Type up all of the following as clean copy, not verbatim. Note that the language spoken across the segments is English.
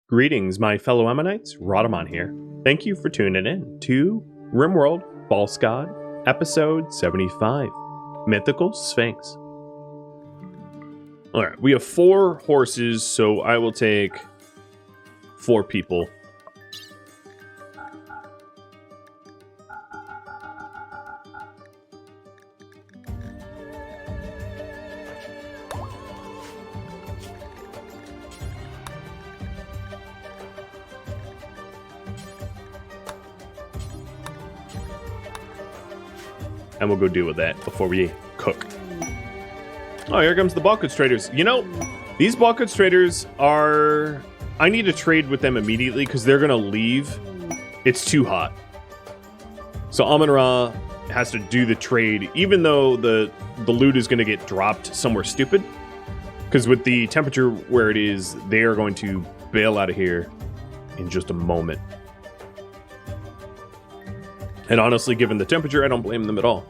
Greetings, my fellow Ammonites. Rhadamant here. Thank you for tuning in to RimWorld False God, episode 75, Mythical Sphinx. Alright, we have 4 horses, so I will take 4 people. And we'll go deal with that before we cook. Oh, here comes the ball goods traders. You know, these ball goods traders are... I need to trade with them immediately because they're going to leave. It's too hot. So Amun-Ra has to do the trade, even though the loot is going to get dropped somewhere stupid. Because with the temperature where it is, they are going to bail out of here in just a moment. And honestly, given the temperature, I don't blame them at all.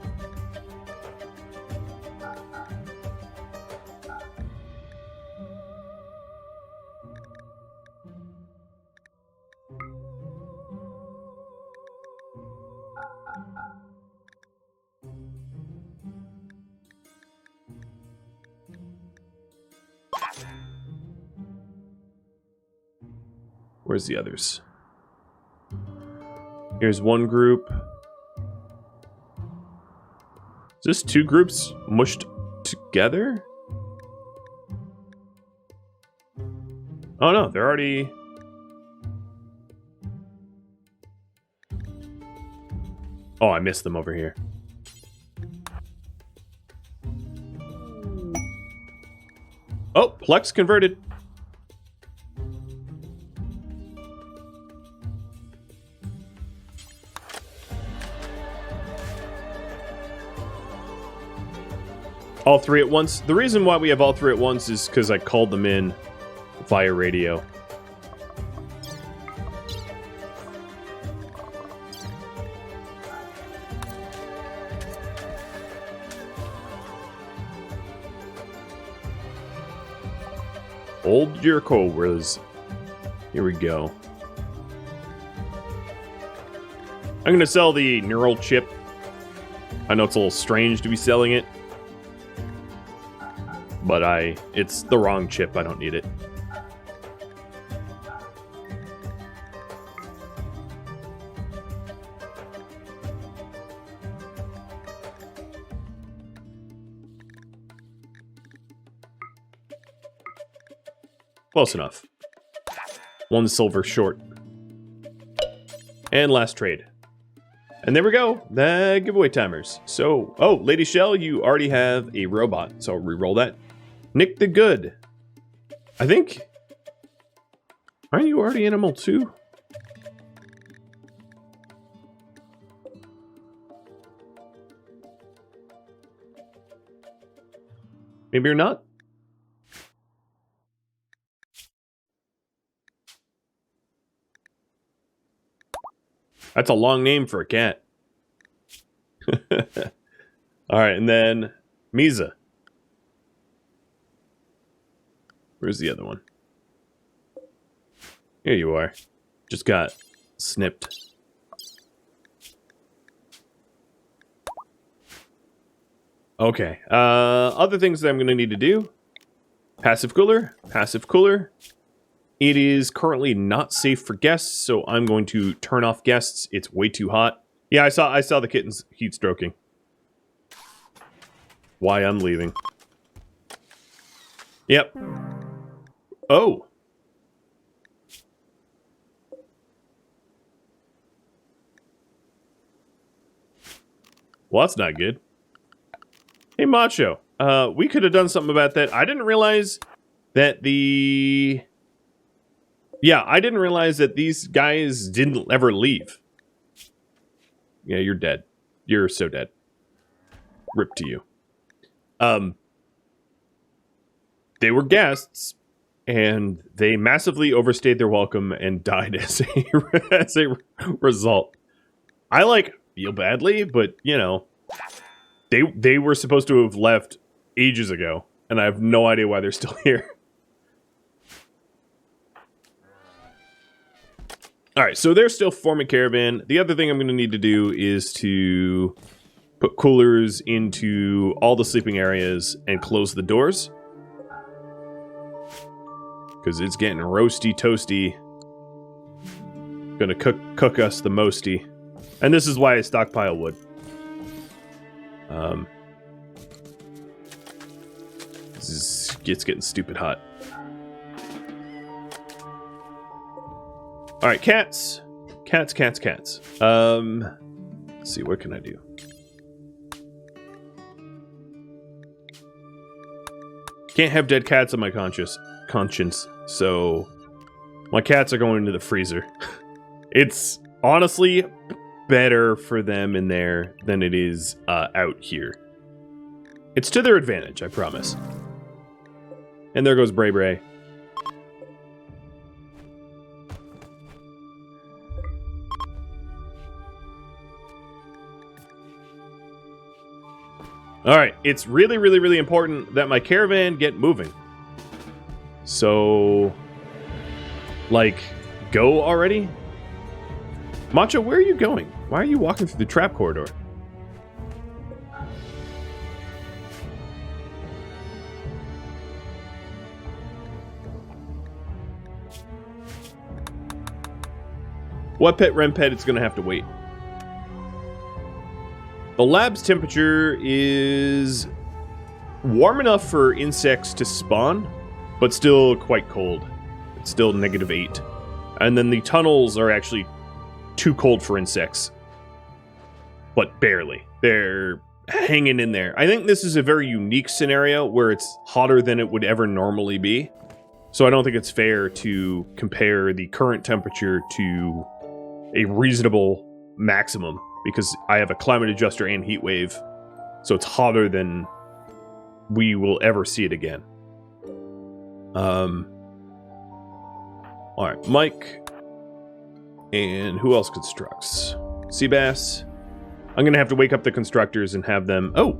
Where's the others? Here's one group. Is this 2 groups mushed together? Oh no, they're already... Oh, I missed them over here. Oh, Plex converted. All 3 at once. The reason why we have all 3 at once is because I called them in via radio. Old Jericho was... Here we go. I'm going to sell the neural chip. I know it's a little strange to be selling it. But it's the wrong chip. I don't need it. Close enough. 1 silver short. And last trade. And there we go. The giveaway timers. So, oh, Lady Shell, you already have a robot. So re-roll that. Nick the Good. I think... Aren't you already Animal 2? Maybe you're not? That's a long name for a cat. Alright, and then Misa. Where's the other one? Here you are. Just got snipped. Okay. Other things that I'm going to need to do. Passive cooler. Passive cooler. It is currently not safe for guests, so I'm going to turn off guests. It's way too hot. Yeah, I saw the kittens heat stroking. Why I'm leaving. Yep. Oh. Well, that's not good. Hey, Macho. We could have done something about that. I didn't realize that the... Yeah, I didn't realize that these guys didn't ever leave. Yeah, you're dead. You're so dead. Rip to you. They were guests, and they massively overstayed their welcome and died as a result. I, feel badly, but, you know, they were supposed to have left ages ago, and I have no idea why they're still here. All right, so they're still forming caravan. The other thing I'm going to need to do is to put coolers into all the sleeping areas and close the doors. Because it's getting roasty toasty. Gonna cook us the mosty. And this is why I stockpile wood. It's getting stupid hot. Alright, cats. Cats. Let's see, what can I do? Can't have dead cats on my conscience, so my cats are going into the freezer. It's honestly better for them in there than it is out here. It's to their advantage, I promise. And there goes Bray Bray. Alright, it's really, really, really important that my caravan get moving. So, like, go already? Macho, where are you going? Why are you walking through the trap corridor? What pet, Rem pet, it's gonna have to wait. The lab's temperature is warm enough for insects to spawn, but still quite cold. It's still -8. And then the tunnels are actually too cold for insects. But barely. They're hanging in there. I think this is a very unique scenario where it's hotter than it would ever normally be. So I don't think it's fair to compare the current temperature to a reasonable maximum, because I have a climate adjuster and heat wave, so it's hotter than we will ever see it again. Alright, Mike. And who else constructs? Seabass. I'm gonna have to wake up the constructors and have them... Oh!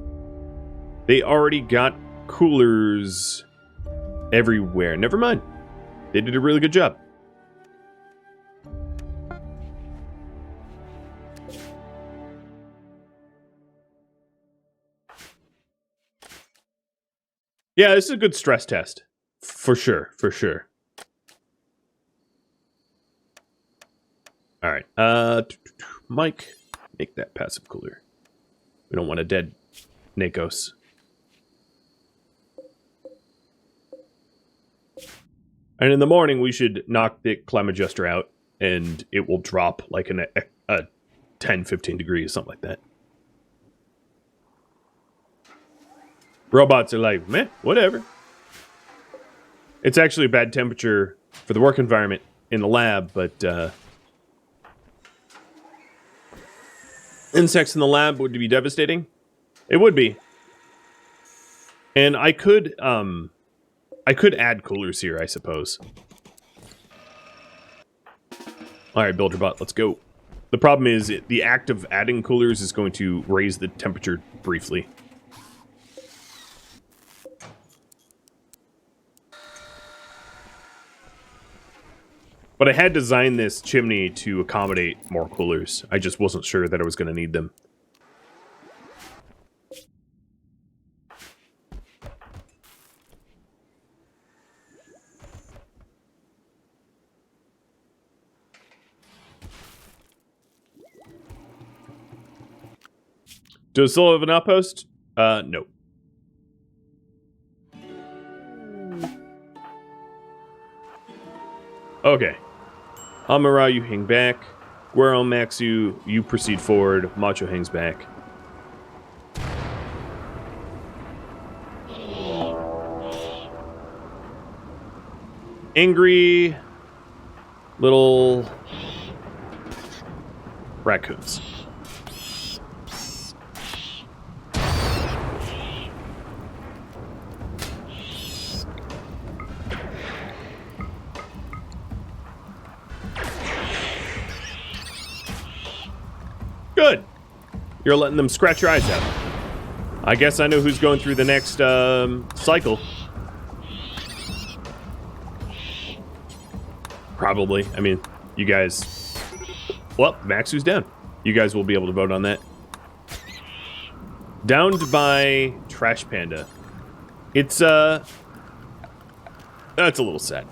They already got coolers everywhere. Never mind. They did a really good job. Yeah, this is a good stress test. For sure, for sure. Alright, Mike, make that passive cooler. We don't want a dead Nakos. And in the morning, we should knock the climate adjuster out, and it will drop like a 10, 15 degrees, something like that. Robots are like, meh, whatever. It's actually a bad temperature for the work environment in the lab, but insects in the lab would be devastating. It would be. And I could add coolers here, I suppose. Alright, Builderbot, let's go. The problem is, the act of adding coolers is going to raise the temperature briefly. But I had designed this chimney to accommodate more coolers. I just wasn't sure that I was going to need them. Do I still have an outpost? No. Okay. Amara, you hang back. Guero, Maxu, you proceed forward. Macho hangs back. Angry little raccoons. Good. You're letting them scratch your eyes out. I guess I know who's going through the next cycle. Probably. I mean, you guys Well, Maxu's down. You guys will be able to vote on that. Downed by Trash Panda. It's that's a little sad.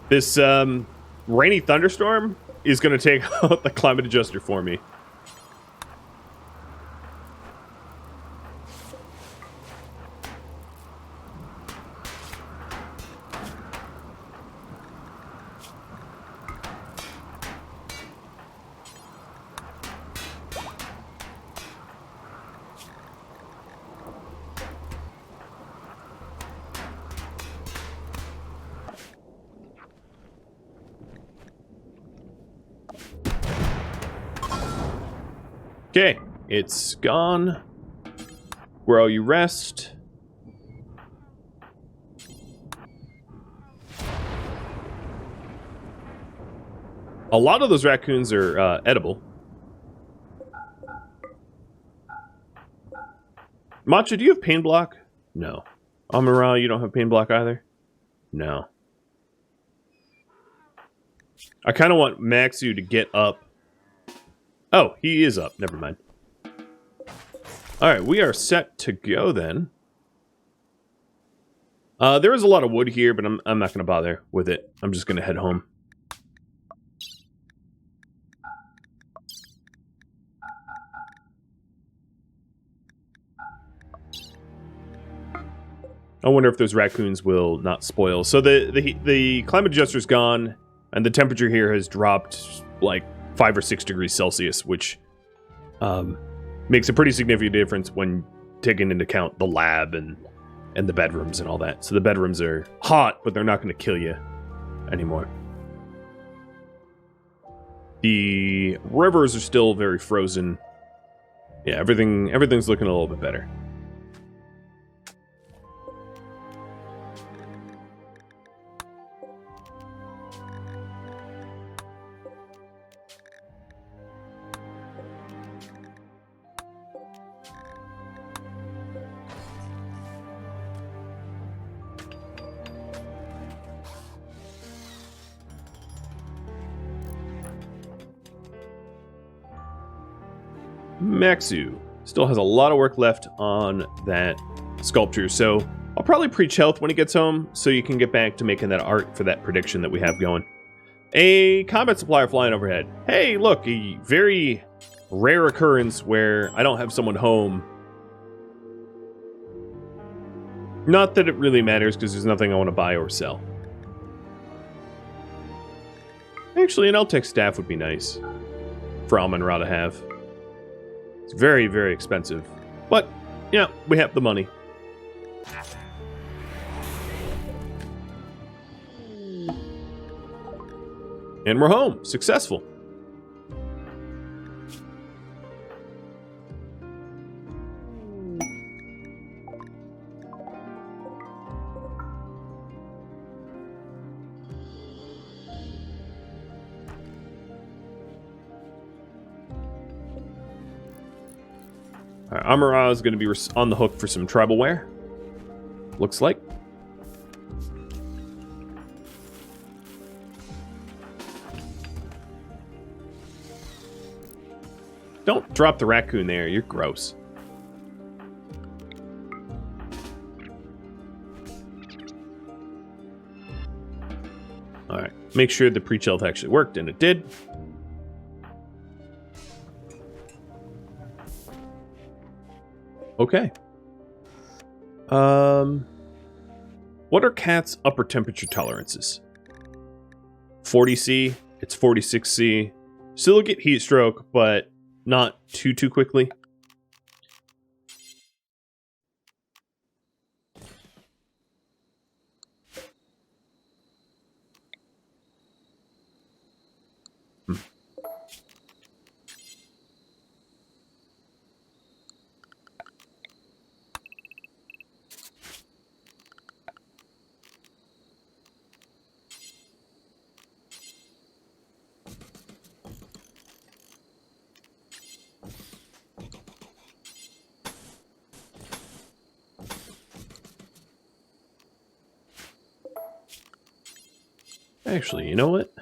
This rainy thunderstorm is going to take out the climate adjuster for me. Okay, it's gone. Where are you rest? A lot of those raccoons are edible. Matcha, do you have pain block? No. Amara, you don't have pain block either? No. I kind of want Maxu to get up. Oh, he is up. Never mind. Alright, we are set to go then. There is a lot of wood here, but I'm not going to bother with it. I'm just going to head home. I wonder if those raccoons will not spoil. So the climate adjuster's gone, and the temperature here has dropped like 5 or 6 degrees Celsius, which makes a pretty significant difference when taking into account the lab and the bedrooms and all that. So the bedrooms are hot, but they're not going to kill you anymore. The rivers are still very frozen. Yeah, everything's looking a little bit better. Maxu still has a lot of work left on that sculpture, so I'll probably preach health when he gets home, so you can get back to making that art for that prediction that we have going. A combat supplier flying overhead. Hey, look, a very rare occurrence where I don't have someone home. Not that it really matters, because there's nothing I want to buy or sell. Actually, an L-Tech staff would be nice for Amon-Ra to have. It's very, very expensive. But, yeah, we have the money. And we're home. Successful. Amara is going to be on the hook for some tribal wear. Looks like. Don't drop the raccoon there. You're gross. Alright. Make sure the pre-health actually worked, and it did. Okay. What are cats' upper temperature tolerances? 40°C. It's 46°C. Still get heat stroke, but not too quickly. Actually, you know what?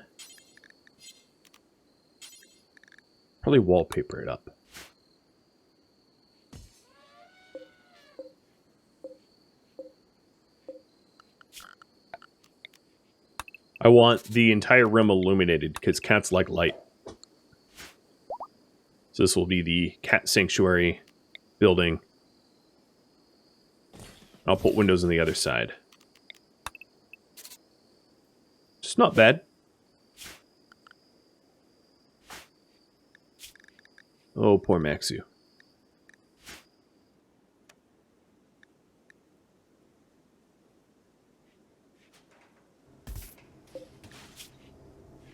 Probably wallpaper it up. I want the entire room illuminated because cats like light. So this will be the cat sanctuary building. I'll put windows on the other side. It's not bad. Oh, poor Maxu.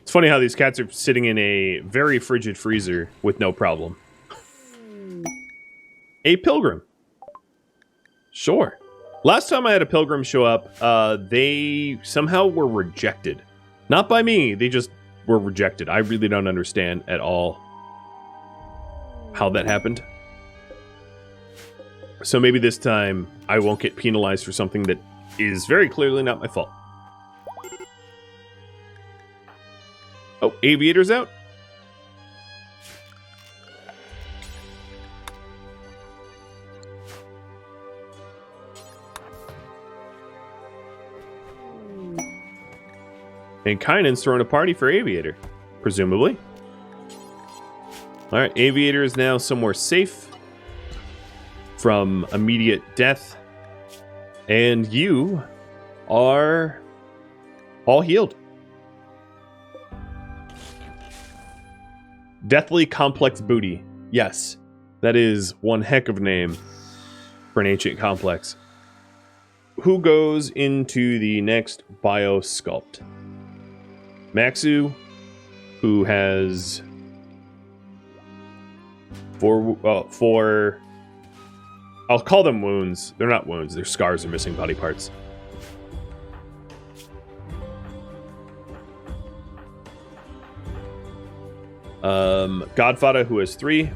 It's funny how these cats are sitting in a very frigid freezer with no problem. A pilgrim. Sure. Last time I had a pilgrim show up, they somehow were rejected. Not by me, they just were rejected. I really don't understand at all how that happened. So maybe this time I won't get penalized for something that is very clearly not my fault. Oh, aviator's out? And Kainen's throwing a party for Aviator, presumably. Alright, Aviator is now somewhere safe from immediate death. And you are all healed. Deathly Complex Booty. Yes, that is one heck of a name for an ancient complex. Who goes into the next bio sculpt? Maxu, who has four. I'll call them wounds. They're not wounds. They're scars or missing body parts. Godfather, who has 3.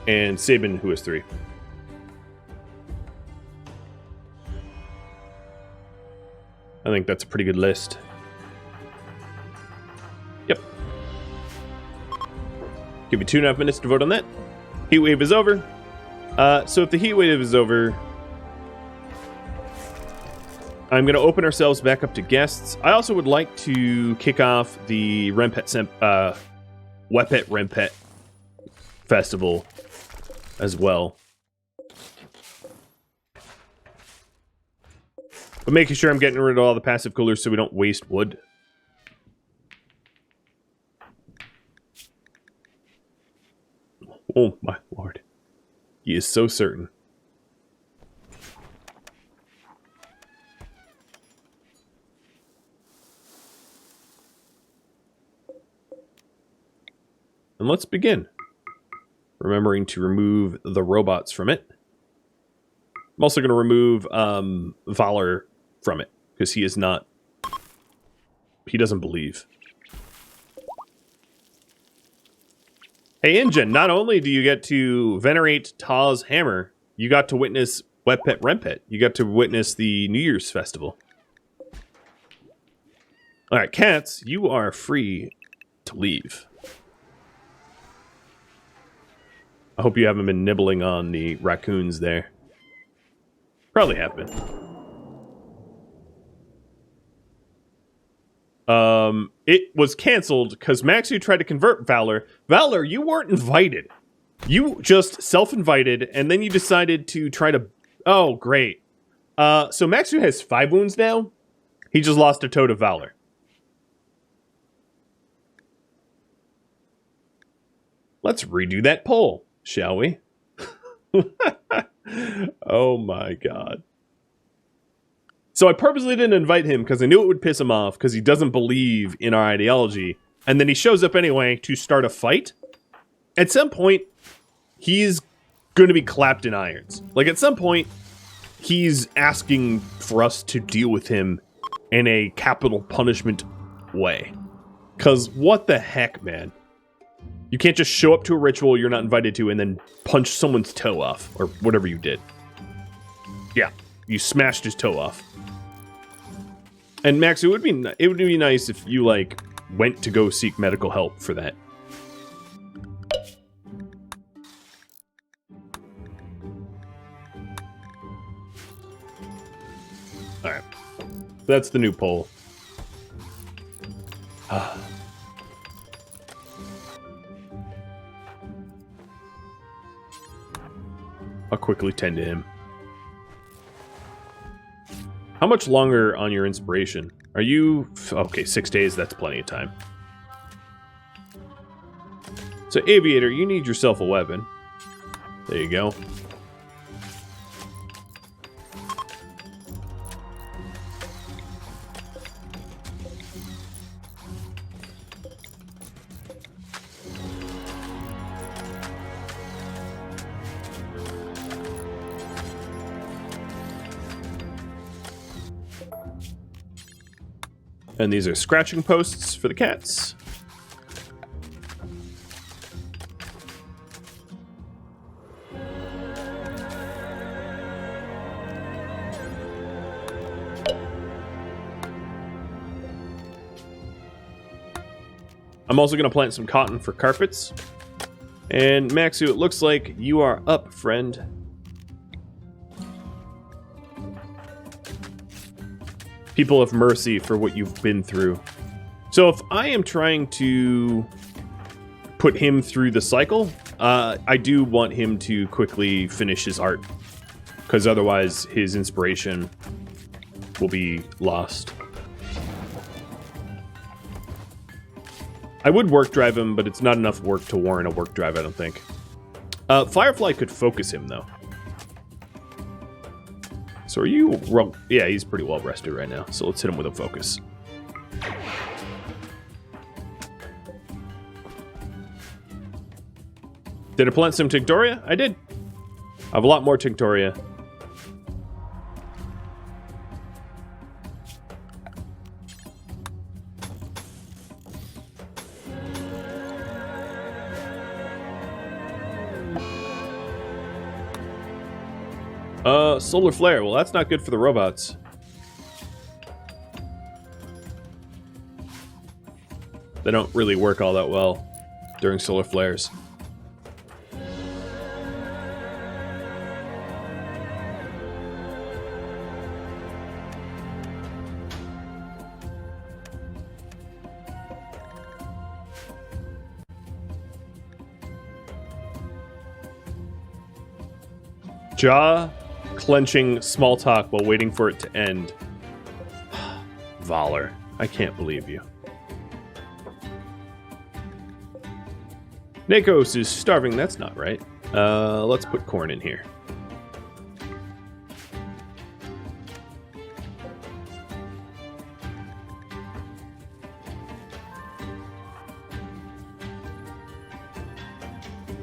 And Sabin, who has 3. I think that's a pretty good list. Yep. Give you 2.5 minutes to vote on that. Heat wave is over. So if the heat wave is over, I'm going to open ourselves back up to guests. I also would like to kick off the Wepet Rempet Festival as well. But making sure I'm getting rid of all the passive coolers so we don't waste wood. Oh my lord. He is so certain. And let's begin. Remembering to remove the robots from it. I'm also going to remove Valor from it, because he is not... He doesn't believe. Hey, Ingen, not only do you get to venerate Ta's hammer, you got to witness Wepet Rempet. You got to witness the New Year's festival. Alright, cats, you are free to leave. I hope you haven't been nibbling on the raccoons there. Probably have been. It was canceled because Maxu tried to convert Valor. Valor, you weren't invited. You just self-invited, and then you decided to try to... Oh, great. So Maxu has 5 wounds now. He just lost a toe to Valor. Let's redo that poll, shall we? Oh my god. So I purposely didn't invite him because I knew it would piss him off because he doesn't believe in our ideology. And then he shows up anyway to start a fight. At some point, he's going to be clapped in irons. Like, at some point, he's asking for us to deal with him in a capital punishment way. Because what the heck, man? You can't just show up to a ritual you're not invited to and then punch someone's toe off, or whatever you did. Yeah, you smashed his toe off. And Max, it would be nice if you, like, went to go seek medical help for that. Alright. That's the new poll. I'll quickly tend to him. How much longer on your inspiration? Are you... Okay, 6 days, that's plenty of time. So, Aviator, you need yourself a weapon. There you go. And these are scratching posts for the cats. I'm also going to plant some cotton for carpets. And Maxu, it looks like you are up, friend. People have mercy for what you've been through. So if I am trying to put him through the cycle, I do want him to quickly finish his art, because otherwise his inspiration will be lost. I would work drive him, but it's not enough work to warrant a work drive, I don't think. Firefly could focus him, though. So are you... Yeah, he's pretty well rested right now. So let's hit him with a focus. Did I plant some Tinctoria? I did. I have a lot more Tinctoria. Solar flare. Well, that's not good for the robots. They don't really work all that well during solar flares. Jaw clenching small talk while waiting for it to end. Valor, I can't believe you. Nakos is starving, that's not right. Let's put corn in here.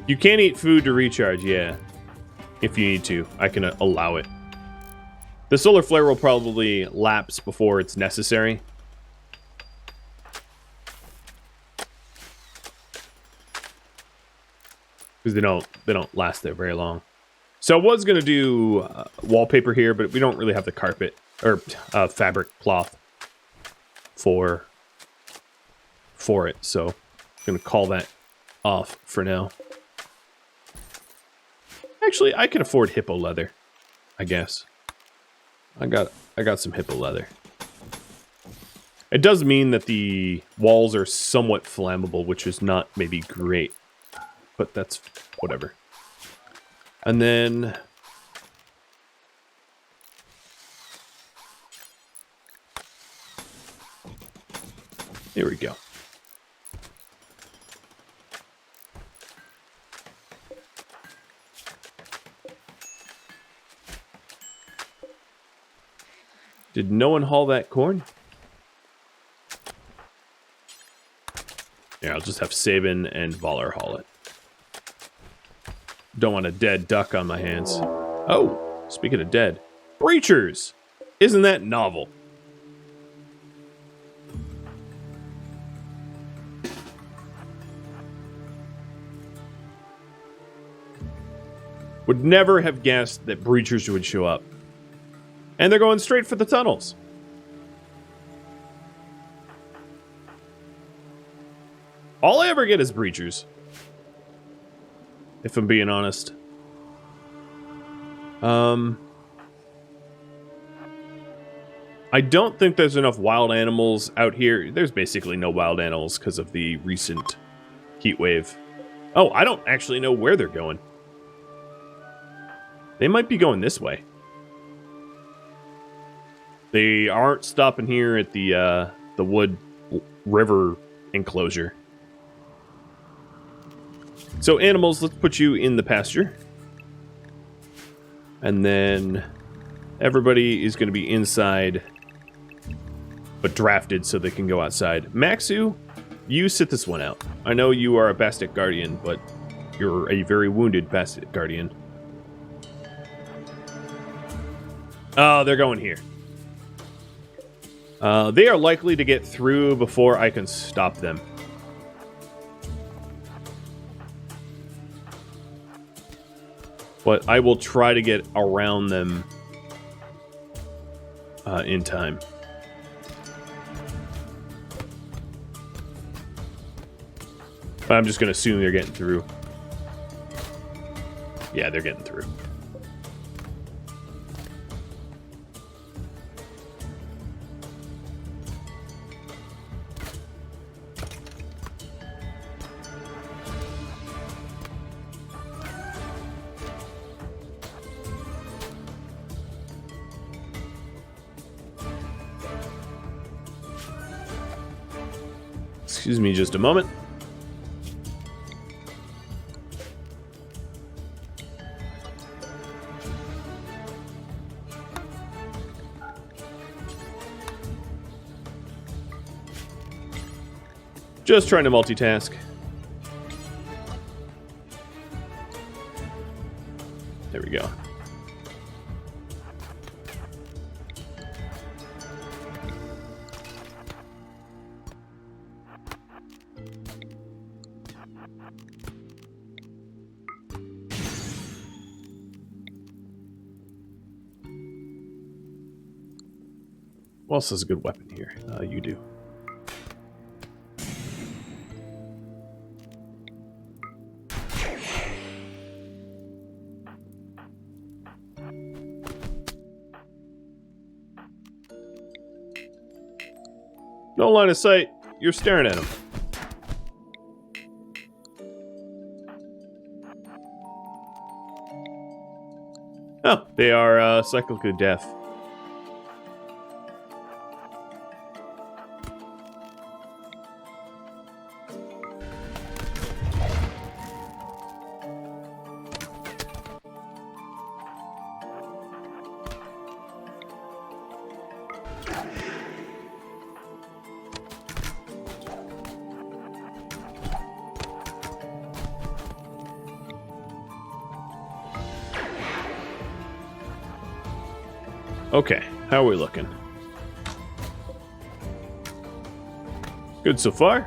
You can't eat food to recharge, yeah. If you need to, I can allow it. The solar flare will probably lapse before it's necessary. Because they don't last there very long. So I was gonna do wallpaper here, but we don't really have the carpet or fabric cloth for it. So I'm gonna call that off for now. Actually, I can afford hippo leather, I guess. I got some hippo leather. It does mean that the walls are somewhat flammable, which is not maybe great, but that's whatever. And then here we go. Did no one haul that corn? Yeah, I'll just have Sabin and Valor haul it. Don't want a dead duck on my hands. Oh, speaking of dead. Breachers! Isn't that novel? Would never have guessed that breachers would show up. And they're going straight for the tunnels. All I ever get is breachers. If I'm being honest. I don't think there's enough wild animals out here. There's basically no wild animals because of the recent heat wave. Oh, I don't actually know where they're going. They might be going this way. They aren't stopping here at the Wood River enclosure. So animals, let's put you in the pasture. And then everybody is going to be inside, but drafted so they can go outside. Maxu, you sit this one out. I know you are a Bastet Guardian, but you're a very wounded Bastet Guardian. Oh, they're going here. They are likely to get through before I can stop them. But I will try to get around them in time. I'm just going to assume they're getting through. Yeah, they're getting through. Excuse me just a moment. Just trying to multitask. There we go. What else is a good weapon here? You do. No line of sight. You're staring at him. Oh, they are cyclically deaf. Okay, how are we looking? Good so far.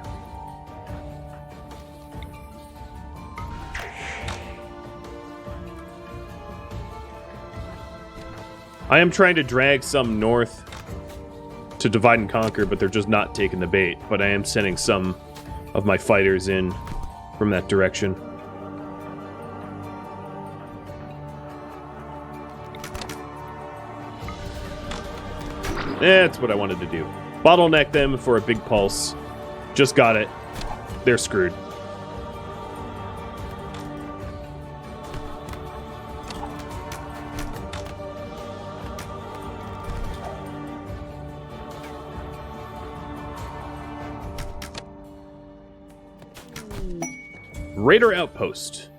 I am trying to drag some north to divide and conquer, but they're just not taking the bait. But I am sending some of my fighters in from that direction. That's what I wanted to do. Bottleneck them for a big pulse. Just got it. They're screwed. Raider Outpost.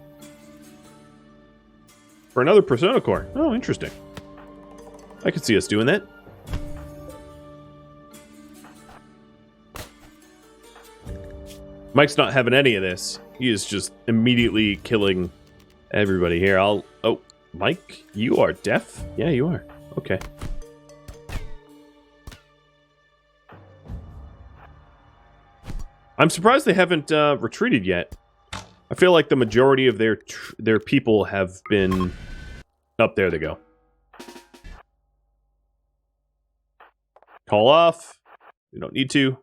For another Persona Core. Oh, interesting. I could see us doing that. Mike's not having any of this. He is just immediately killing everybody here. Oh, Mike, you are deaf? Yeah, you are. Okay. I'm surprised they haven't retreated yet. I feel like the majority of their people have been... Up there they go. Call off. We don't need to.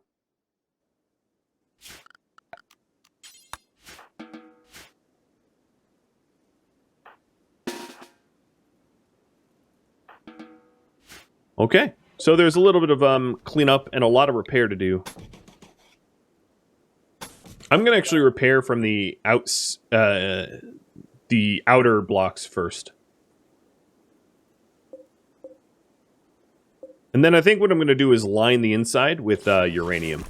Okay, so there's a little bit of cleanup and a lot of repair to do. I'm gonna actually repair from the outer blocks first. And then I think what I'm gonna do is line the inside with uranium.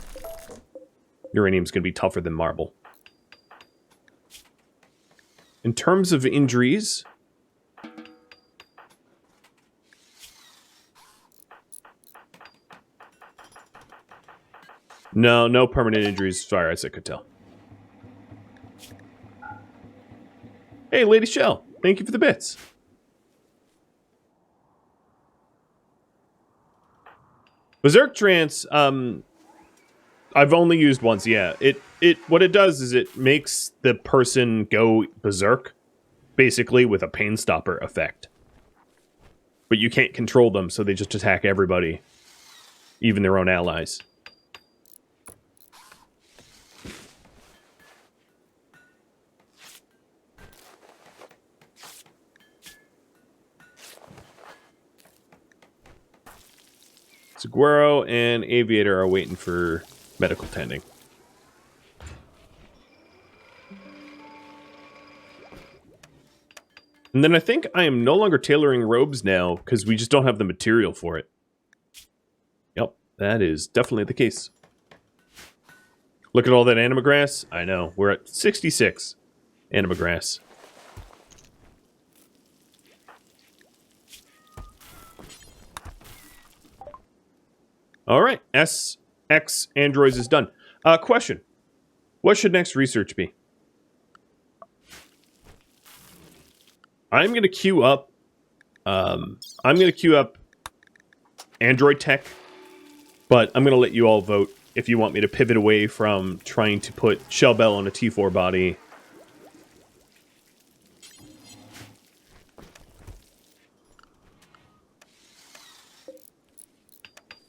Uranium's gonna be tougher than marble. In terms of injuries... No permanent injuries as far as I could tell. Hey, Lady Shell, thank you for the bits. Berserk Trance, I've only used once, yeah. What it does is it makes the person go berserk, basically with a pain stopper effect. But you can't control them, so they just attack everybody, even their own allies. Saguaro and Aviator are waiting for medical tending. And then I think I am no longer tailoring robes now, because we just don't have the material for it. Yep, that is definitely the case. Look at all that anima grass. I know, we're at 66 anima grass. All right, SX Androids is done. Question. What should next research be? I'm going to queue up... Android tech, but I'm going to let you all vote if you want me to pivot away from trying to put Shell Bell on a T4 body.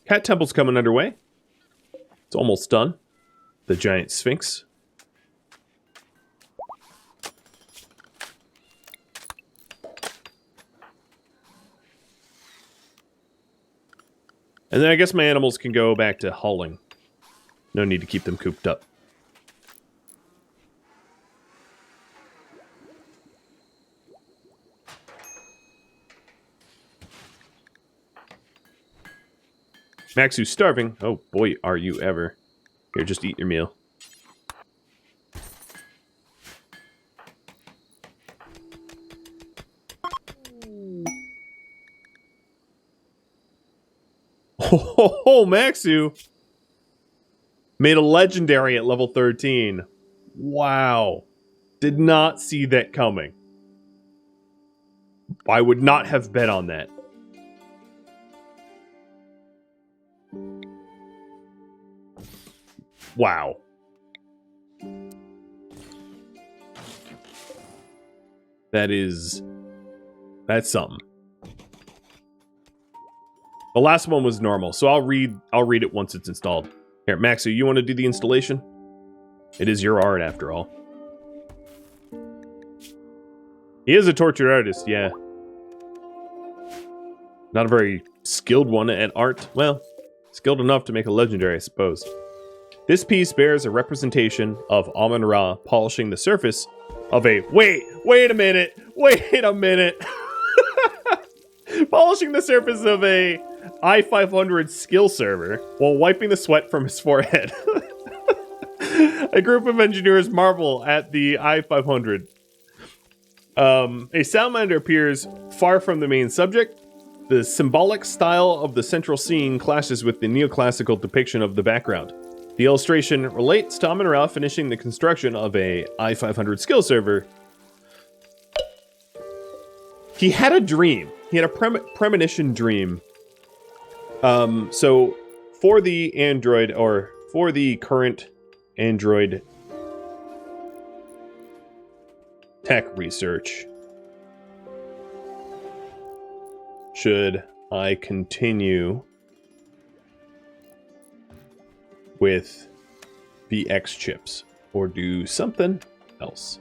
Cat Temple's coming underway. It's almost done. The giant Sphinx. And then I guess my animals can go back to hauling. No need to keep them cooped up. Max, who's starving. Oh boy, are you ever. Here, just eat your meal. Oh, Maxu made a legendary at level 13. Wow. Did not see that coming. I would not have bet on that. Wow. That's something. The last one was normal, so I'll read it once it's installed. Here, Maxu, you want to do the installation? It is your art after all. He is a tortured artist, yeah. Not a very skilled one at art. Well, skilled enough to make a legendary, I suppose. This piece bears a representation of Amun-Ra polishing the surface of a... Wait a minute! Polishing the surface of a i500 skill server while wiping the sweat from his forehead. A group of engineers marvel at the i500. A salamander appears far from the main subject. The symbolic style of the central scene clashes with the neoclassical depiction of the background. The illustration relates to Amun-Ra finishing the construction of a i500 skill server. He had a dream. He had a premonition dream. So for the Android, or for the current Android tech research. Should I continue with VX chips or do something else?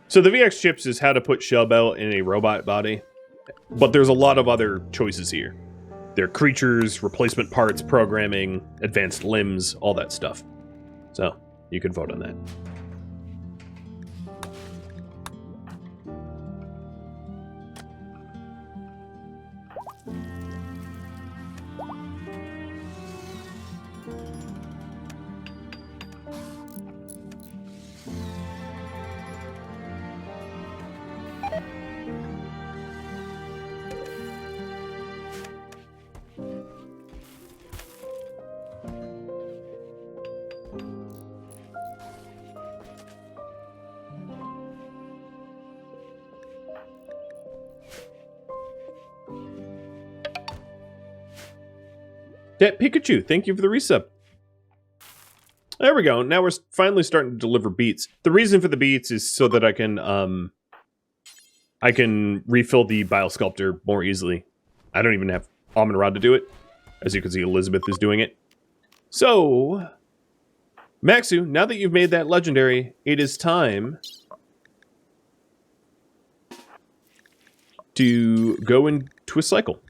So the VX chips is how to put shell bell in a robot body, but there's a lot of other choices here. There are creatures, replacement parts, programming, advanced limbs, all that stuff. So you can vote on that. Yeah, Pikachu, thank you for the resub. There we go. Now we're finally starting to deliver beats. The reason for the beats is so that I can refill the Bile Sculptor more easily. I don't even have Almond Rod to do it. As you can see, Elizabeth is doing it. So, Maxu, now that you've made that legendary, it is time to go into a cycle.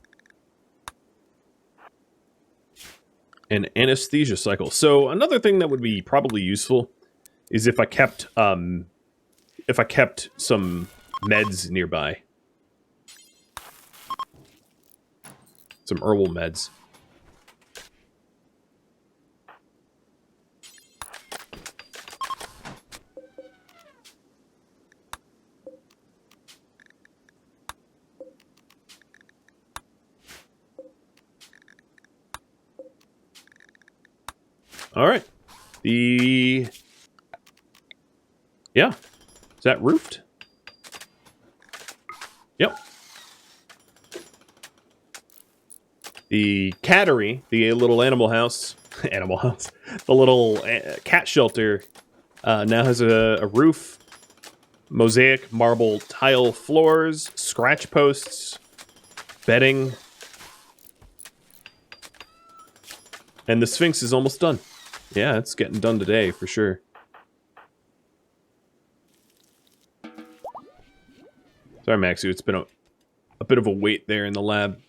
An anesthesia cycle. So another thing that would be probably useful is if I kept some meds nearby. Some herbal meds. All right. Yeah. Is that roofed? Yep. The cattery, the little animal house, the little cat shelter, now has a roof, mosaic marble tile floors, scratch posts, bedding, and the Sphinx is almost done. Yeah, it's getting done today, for sure. Sorry, Maxu, it's been a bit of a wait there in the lab.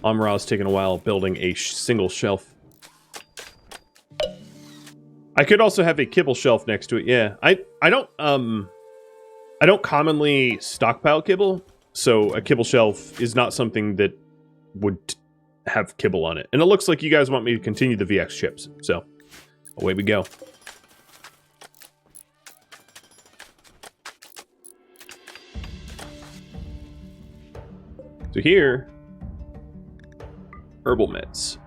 Amra's taken a while building a single shelf. I could also have a kibble shelf next to it, yeah. I don't commonly stockpile kibble, so a kibble shelf is not something that would have kibble on it. And it looks like you guys want me to continue the VX chips, so away we go. So here, herbal meds.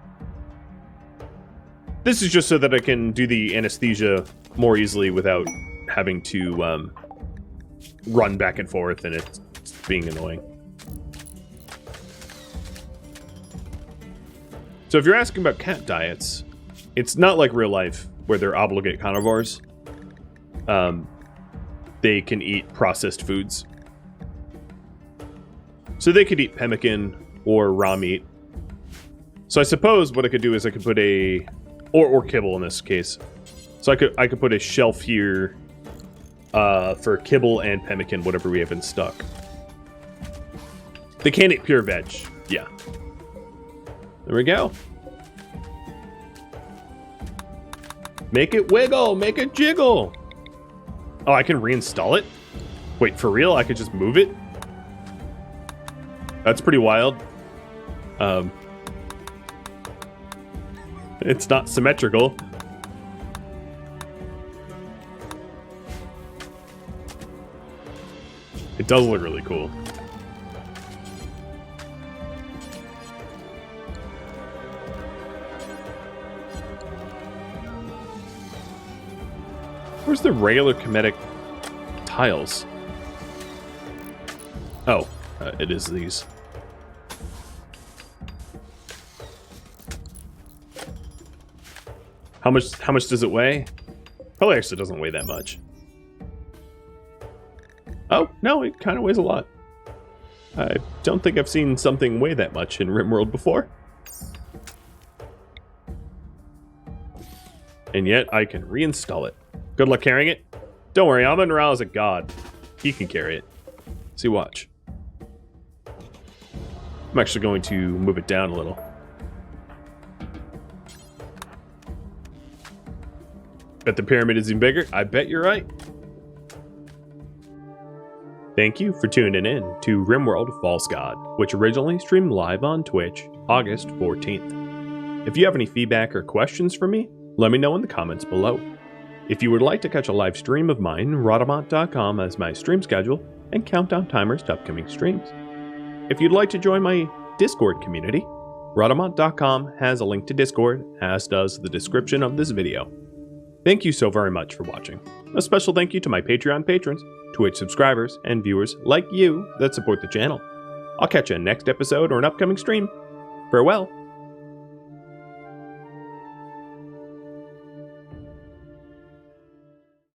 This is just so that I can do the anesthesia more easily without having to run back and forth and it's being annoying. So if you're asking about cat diets, it's not like real life where they're obligate carnivores. They can eat processed foods. So they could eat pemmican or raw meat. So I suppose what I could do is I could put or kibble in this case. So I could put a shelf here for kibble and pemmican, whatever we have in stock. They can't eat pure veg. Yeah. There we go. Make it wiggle, make it jiggle. Oh, I can reinstall it? Wait, for real? I could just move it? That's pretty wild. It's not symmetrical. It does look really cool. Where's the regular kinetic tiles? Oh, it is these. How much does it weigh? Probably actually doesn't weigh that much. Oh, no, it kind of weighs a lot. I don't think I've seen something weigh that much in RimWorld before. And yet, I can reinstall it. Good luck carrying it. Don't worry, Amun-Ra is a god. He can carry it. See, watch. I'm actually going to move it down a little. Bet the pyramid is even bigger? I bet you're right. Thank you for tuning in to RimWorld False God, which originally streamed live on Twitch August 14th. If you have any feedback or questions for me, let me know in the comments below. If you would like to catch a live stream of mine, Rhadamant.com has my stream schedule and countdown timers to upcoming streams. If you'd like to join my Discord community, Rhadamant.com has a link to Discord, as does the description of this video. Thank you so very much for watching. A special thank you to my Patreon patrons, Twitch subscribers, and viewers like you that support the channel. I'll catch you in next episode or an upcoming stream. Farewell.